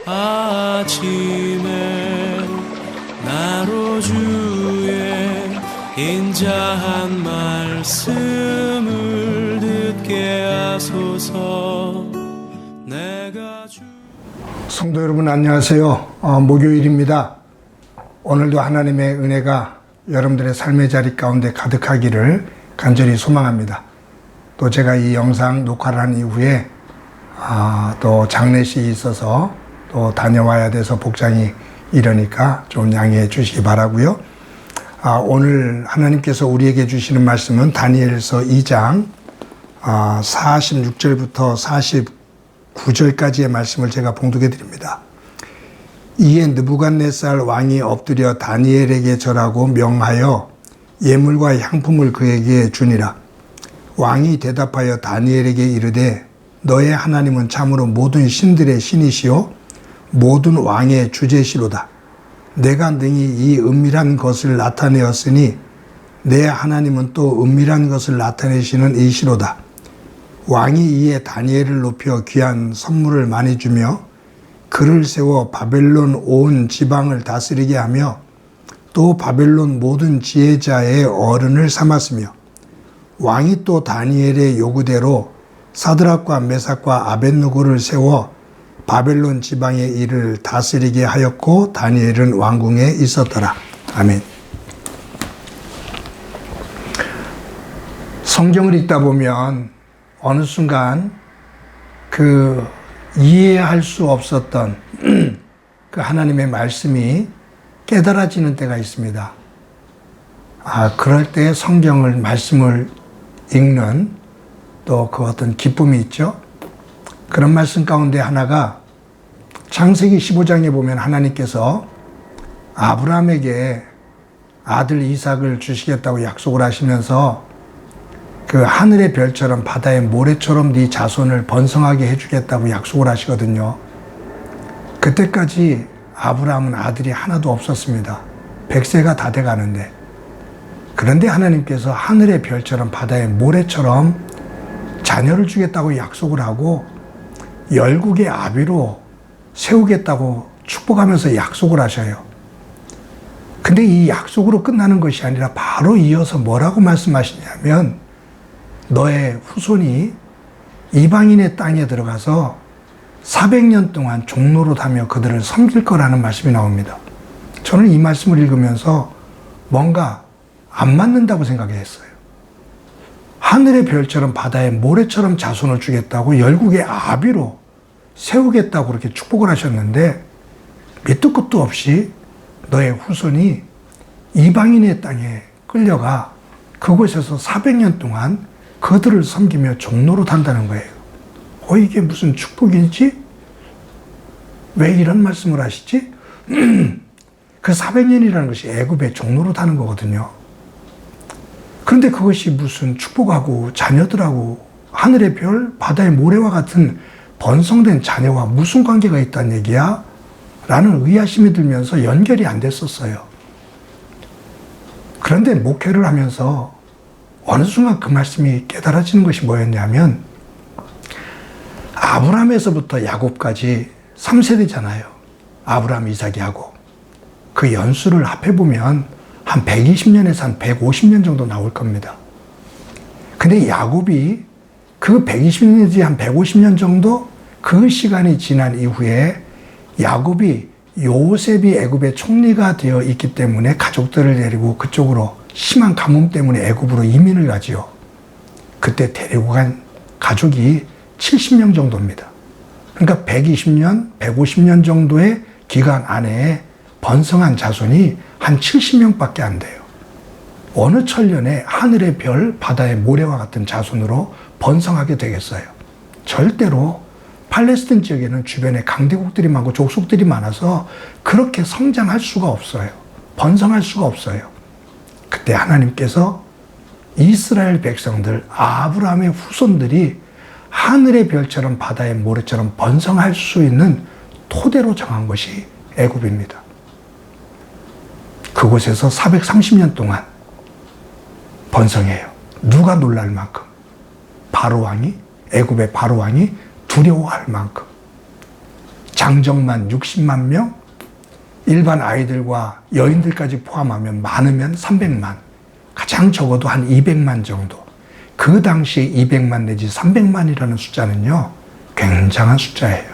아침에 나로 주의 인자한 말씀을 듣게 하소서. 내가 성도 여러분 안녕하세요. 목요일입니다. 오늘도 하나님의 은혜가 여러분들의 삶의 자리 가운데 가득하기를 간절히 소망합니다. 또 제가 이 영상 녹화를 한 이후에 또 장례식이 있어서 또 다녀와야 돼서 복장이 이러니까 좀 양해해 주시기 바라고요. 오늘 하나님께서 우리에게 주시는 말씀은 다니엘서 2장 46절부터 49절까지의 말씀을 제가 봉독해 드립니다. 이에 느부갓네살 왕이 엎드려 다니엘에게 절하고 명하여 예물과 향품을 그에게 주니라. 왕이 대답하여 다니엘에게 이르되 너의 하나님은 참으로 모든 신들의 신이시요 모든 왕의 주제시로다. 내가 능히 이 은밀한 것을 나타내었으니 내 하나님은 또 은밀한 것을 나타내시는 이시로다. 왕이 이에 다니엘을 높여 귀한 선물을 많이 주며 그를 세워 바벨론 온 지방을 다스리게 하며 또 바벨론 모든 지혜자의 어른을 삼았으며 왕이 또 다니엘의 요구대로 사드락과 메삭과 아벳느고를 세워 바벨론 지방의 일을 다스리게 하였고 다니엘은 왕궁에 있었더라. 아멘. 성경을 읽다 보면 어느 순간 이해할 수 없었던 그 하나님의 말씀이 깨달아지는 때가 있습니다. 그럴 때 성경을 말씀을 읽는 또 그 어떤 기쁨이 있죠. 그런 말씀 가운데 하나가 창세기 15장에 보면 하나님께서 아브라함에게 아들 이삭을 주시겠다고 약속을 하시면서 그 하늘의 별처럼 바다의 모래처럼 네 자손을 번성하게 해주겠다고 약속을 하시거든요. 그때까지 아브라함은 아들이 하나도 없었습니다. 100세가 다 돼가는데. 그런데 하나님께서 하늘의 별처럼 바다의 모래처럼 자녀를 주겠다고 약속을 하고 열국의 아비로 세우겠다고 축복하면서 약속을 하셔요. 근데 이 약속으로 끝나는 것이 아니라 바로 이어서 뭐라고 말씀하시냐면 너의 후손이 이방인의 땅에 들어가서 400년 동안 종노릇하며 그들을 섬길 거라는 말씀이 나옵니다. 저는 이 말씀을 읽으면서 뭔가 안 맞는다고 생각했어요. 하늘의 별처럼 바다의 모래처럼 자손을 주겠다고 열국의 아비로 세우겠다고 그렇게 축복을 하셨는데 밑도 끝도 없이 너의 후손이 이방인의 땅에 끌려가 그곳에서 400년 동안 그들을 섬기며 종노릇한다는 거예요. 이게 무슨 축복이지? 왜 이런 말씀을 하시지? 그 400년이라는 것이 애굽의 종노릇하는 거거든요. 그런데 그것이 무슨 축복하고 자녀들하고 하늘의 별, 바다의 모래와 같은 번성된 자녀와 무슨 관계가 있다는 얘기야? 라는 의아심이 들면서 연결이 안 됐었어요. 그런데 목회를 하면서 어느 순간 그 말씀이 깨달아지는 것이 뭐였냐면 아브라함에서부터 야곱까지 3세대잖아요. 아브라함, 이삭, 야곱. 그 연수를 합해보면 한 120년에서 한 150년 정도 나올 겁니다. 근데 야곱이 그 120년 내지 한 150년 정도 그 시간이 지난 이후에 야곱이 요셉이 애굽의 총리가 되어 있기 때문에 가족들을 데리고 그쪽으로 심한 가뭄 때문에 애굽으로 이민을 가지요. 그때 데리고 간 가족이 70명 정도입니다. 그러니까 120년, 150년 정도의 기간 안에 번성한 자손이 한 70명밖에 안 돼요. 어느 천년에 하늘의 별, 바다의 모래와 같은 자손으로 번성하게 되겠어요. 절대로 팔레스틴 지역에는 주변에 강대국들이 많고 족속들이 많아서 그렇게 성장할 수가 없어요. 번성할 수가 없어요. 그때 하나님께서 이스라엘 백성들, 아브라함의 후손들이 하늘의 별처럼 바다의 모래처럼 번성할 수 있는 토대로 정한 것이 애굽입니다. 그곳에서 430년 동안 번성해요. 누가 놀랄 만큼. 바로 왕이, 애굽의 바로 왕이 두려워할 만큼. 장정만 60만 명, 일반 아이들과 여인들까지 포함하면 많으면 300만, 가장 적어도 한 200만 정도. 그 당시에 200만 내지 300만이라는 숫자는요, 굉장한 숫자예요.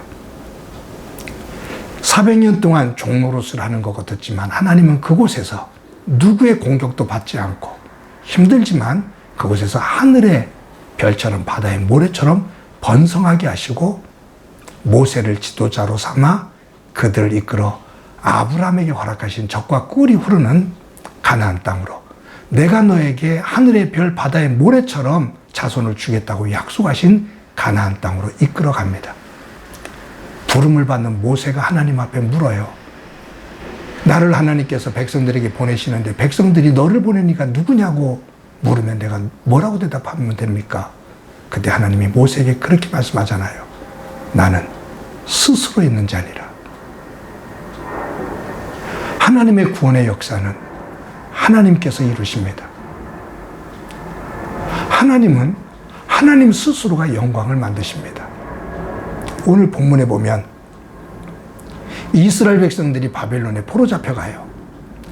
400년 동안 종노릇을 하는 것 같았지만 하나님은 그곳에서 누구의 공격도 받지 않고 힘들지만 그곳에서 하늘의 별처럼 바다의 모래처럼 번성하게 하시고 모세를 지도자로 삼아 그들을 이끌어 아브라함에게 허락하신 젖과 꿀이 흐르는 가나안 땅으로 내가 너에게 하늘의 별 바다의 모래처럼 자손을 주겠다고 약속하신 가나안 땅으로 이끌어 갑니다. 부름을 받는 모세가 하나님 앞에 물어요. 나를 하나님께서 백성들에게 보내시는데 백성들이 너를 보내니까 누구냐고 물으면 내가 뭐라고 대답하면 됩니까? 그때 하나님이 모세에게 그렇게 말씀하잖아요. 나는 스스로 있는 자니라. 하나님의 구원의 역사는 하나님께서 이루십니다. 하나님은 하나님 스스로가 영광을 만드십니다. 오늘 본문에 보면 이스라엘 백성들이 바벨론에 포로 잡혀가요.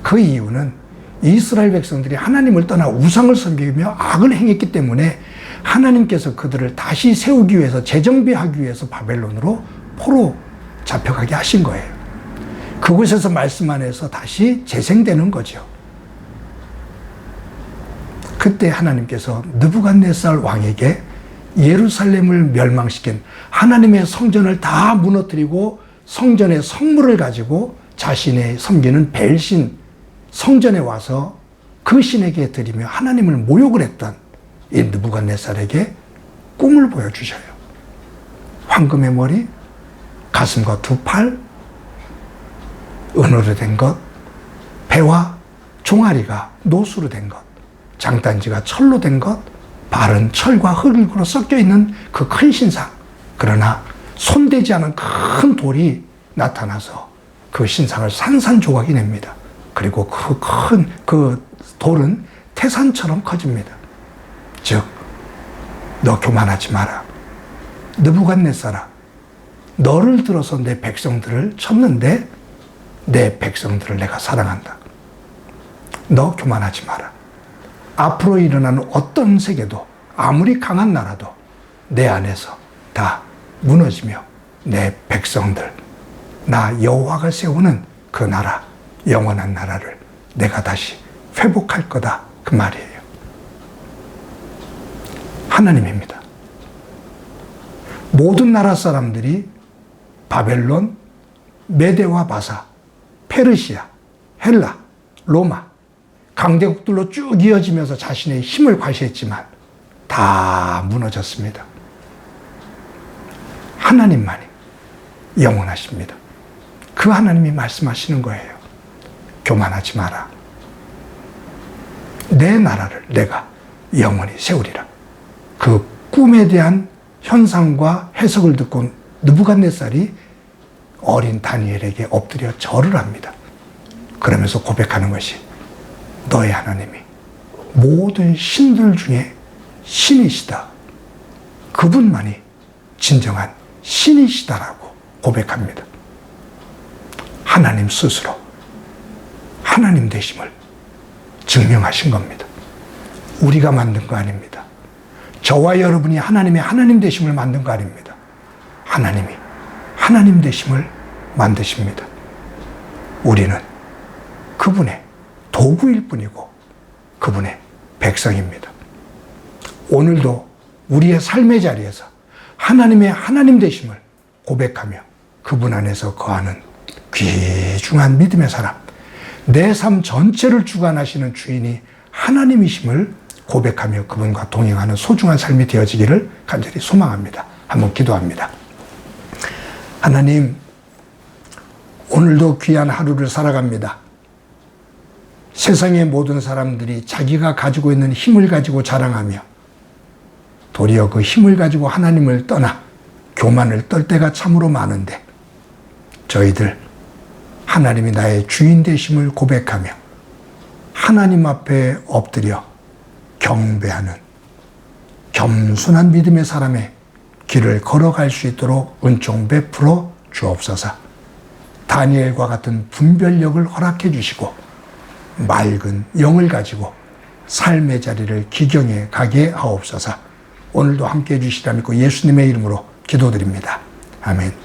그 이유는 이스라엘 백성들이 하나님을 떠나 우상을 섬기며 악을 행했기 때문에 하나님께서 그들을 다시 세우기 위해서 재정비하기 위해서 바벨론으로 포로 잡혀가게 하신 거예요. 그곳에서 말씀 안에서 다시 재생되는 거죠. 그때 하나님께서 느부갓네살 왕에게 예루살렘을 멸망시킨 하나님의 성전을 다 무너뜨리고 성전의 성물을 가지고 자신의 섬기는 벨신 성전에 와서 그 신에게 드리며 하나님을 모욕을 했던 이 느부갓네살에게 꿈을 보여주셔요. 황금의 머리, 가슴과 두 팔, 은으로 된 것, 배와 종아리가 노수로 된 것, 장단지가 철로 된 것, 발은 철과 흙으로 섞여 있는 그 큰 신상. 그러나 손대지 않은 큰 돌이 나타나서 그 신상을 산산조각이 냅니다. 그리고 그 돌은 태산처럼 커집니다. 즉, 너 교만하지 마라. 느부갓네살아, 너를 들어서 내 백성들을 쳤는데 내 백성들을 내가 사랑한다. 너 교만하지 마라. 앞으로 일어나는 어떤 세계도 아무리 강한 나라도 내 안에서 다 무너지며 내 백성들, 나 여호와가 세우는 그 나라, 영원한 나라를 내가 다시 회복할 거다. 그 말이에요. 하나님입니다. 모든 나라 사람들이 바벨론, 메데와 바사, 페르시아, 헬라, 로마 강대국들로 쭉 이어지면서 자신의 힘을 과시했지만 다 무너졌습니다. 하나님만이 영원하십니다. 그 하나님이 말씀하시는 거예요. 교만하지 마라. 내 나라를 내가 영원히 세우리라. 그 꿈에 대한 현상과 해석을 듣고 느부갓네살이 어린 다니엘에게 엎드려 절을 합니다. 그러면서 고백하는 것이 너의 하나님이 모든 신들 중에 신이시다. 그분만이 진정한 신이시다라고 고백합니다. 하나님 스스로 하나님 되심을 증명하신 겁니다. 우리가 만든 거 아닙니다. 저와 여러분이 하나님의 하나님 되심을 만든 거 아닙니다. 하나님이 하나님 되심을 만드십니다. 우리는 그분의 도구일 뿐이고 그분의 백성입니다. 오늘도 우리의 삶의 자리에서 하나님의 하나님 되심을 고백하며 그분 안에서 거하는 귀중한 믿음의 사람, 내 삶 전체를 주관하시는 주인이 하나님이심을 고백하며 그분과 동행하는 소중한 삶이 되어지기를 간절히 소망합니다. 한번 기도합니다. 하나님, 오늘도 귀한 하루를 살아갑니다. 세상의 모든 사람들이 자기가 가지고 있는 힘을 가지고 자랑하며 도리어 그 힘을 가지고 하나님을 떠나 교만을 떨 때가 참으로 많은데 저희들 하나님이 나의 주인 되심을 고백하며 하나님 앞에 엎드려 경배하는 겸손한 믿음의 사람의 길을 걸어갈 수 있도록 은총 베풀어 주옵소서. 다니엘과 같은 분별력을 허락해 주시고 맑은 영을 가지고 삶의 자리를 기경해 가게 하옵소서. 오늘도 함께해 주시라 믿고 예수님의 이름으로 기도드립니다. 아멘.